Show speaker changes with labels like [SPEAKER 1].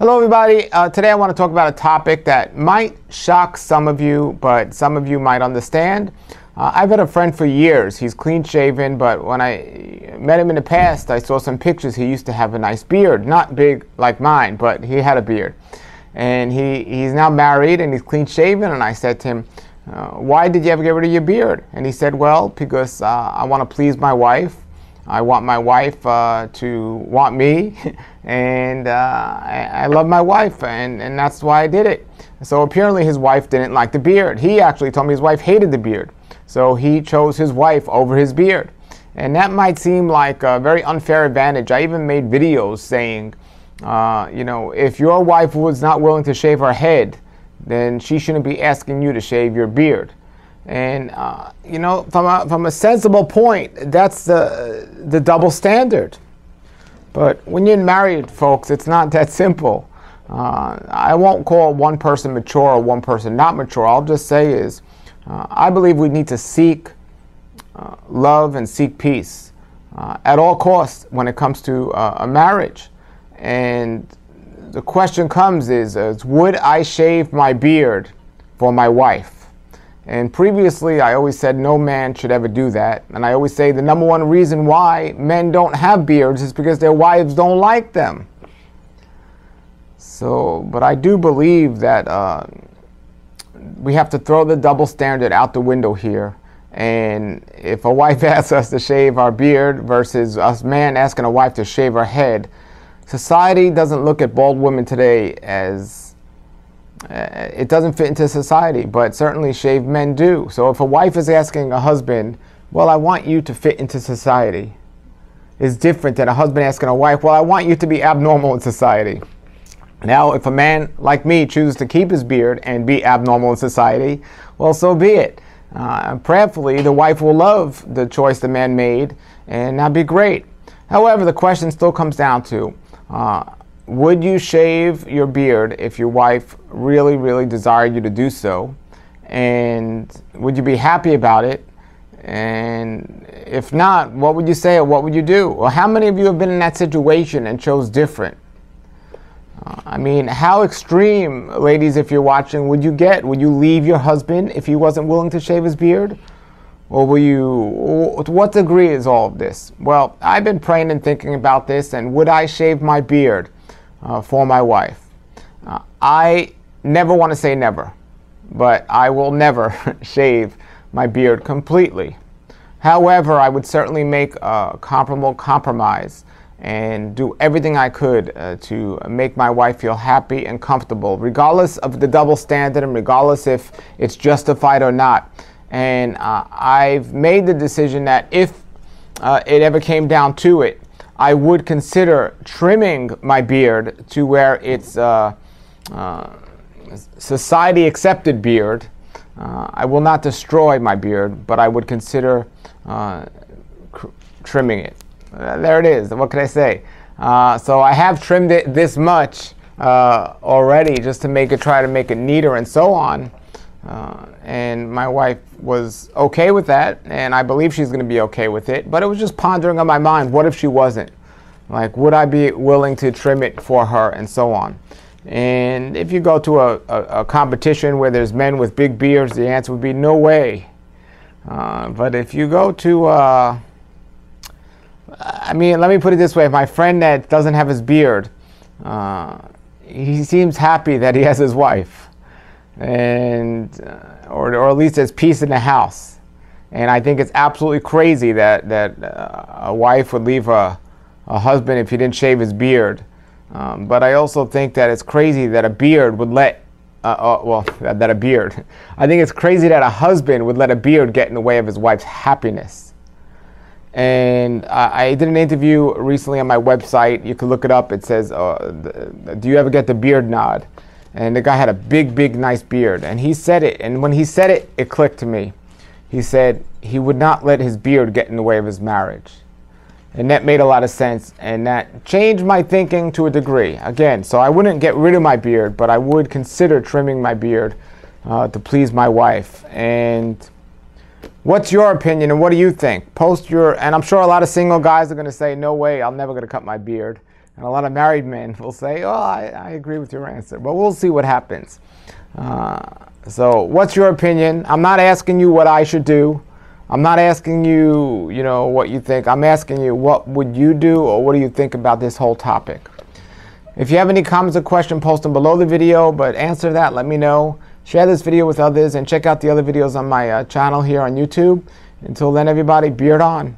[SPEAKER 1] Hello everybody, today I want to talk about a topic that might shock some of you, but some of you might understand. I've had a friend for years. He's clean shaven, but when I met him in the past, I saw some pictures. He used to have a nice beard, not big like mine, but he had a beard. And he's now married and he's clean shaven, and I said to him, why did you ever get rid of your beard? And he said, well, because I want to please my wife. I want my wife to want me, and I love my wife, and that's why I did it. So apparently his wife didn't like the beard. He actually told me his wife hated the beard. So he chose his wife over his beard. And that might seem like a very unfair advantage. I even made videos saying, if your wife was not willing to shave her head, then she shouldn't be asking you to shave your beard. And, from a sensible point, that's the double standard. But when you're married, folks, it's not that simple. I won't call one person mature or one person not mature. I'll just say is, I believe we need to seek love and seek peace at all costs when it comes to a marriage. And the question comes is, would I shave my beard for my wife? And previously, I always said no man should ever do that. And I always say the number one reason why men don't have beards is because their wives don't like them. But I do believe that we have to throw the double standard out the window here. And if a wife asks us to shave our beard versus us man asking a wife to shave her head, society doesn't look at bald women today as it doesn't fit into society, but certainly shaved men do. So if a wife is asking a husband, well, I want you to fit into society, is different than a husband asking a wife, well, I want you to be abnormal in society. Now, if a man like me chooses to keep his beard and be abnormal in society, well, so be it. Prayerfully, the wife will love the choice the man made, and that'd be great. However, the question still comes down to, would you shave your beard if your wife really, really desired you to do so? And would you be happy about it? And if not, what would you say or what would you do? Well, how many of you have been in that situation and chose different? How extreme, ladies, if you're watching, would you get? Would you leave your husband if he wasn't willing to shave his beard? Or to what degree is all of this? Well, I've been praying and thinking about this, and would I shave my beard for my wife? I never want to say never, but I will never shave my beard completely. However, I would certainly make a compromise and do everything I could to make my wife feel happy and comfortable, regardless of the double standard and regardless if it's justified or not. And I've made the decision that if it ever came down to it, I would consider trimming my beard to where it's society accepted beard. I will not destroy my beard, but I would consider trimming it. There it is. What can I say? So I have trimmed it this much already just to try to make it neater and so on. And my wife was okay with that, and I believe she's going to be okay with it. But it was just pondering on my mind, what if she wasn't? Like, would I be willing to trim it for her and so on? And if you go to a competition where there's men with big beards, the answer would be no way. But if you go to, let me put it this way. My friend that doesn't have his beard, he seems happy that he has his wife. And or at least there's peace in the house. And I think it's absolutely crazy that a wife would leave a husband if he didn't shave his beard. But I also think that it's crazy that a beard would I think it's crazy that a husband would let a beard get in the way of his wife's happiness. And I did an interview recently on my website. You can look it up. It says, do you ever get the beard nod? And the guy had a big, nice beard. And he said it. And when he said it, it clicked to me. He said he would not let his beard get in the way of his marriage. And that made a lot of sense. And that changed my thinking to a degree. Again, so I wouldn't get rid of my beard, but I would consider trimming my beard to please my wife. And what's your opinion and what do you think? And I'm sure a lot of single guys are going to say, no way, I'm never going to cut my beard. And a lot of married men will say, oh, I agree with your answer. But we'll see what happens. So what's your opinion? I'm not asking you what I should do. I'm not asking you, what you think. I'm asking you, what would you do, or what do you think about this whole topic? If you have any comments or questions, post them below the video, but answer that, let me know. Share this video with others, and check out the other videos on my channel here on YouTube. Until then, everybody, beard on.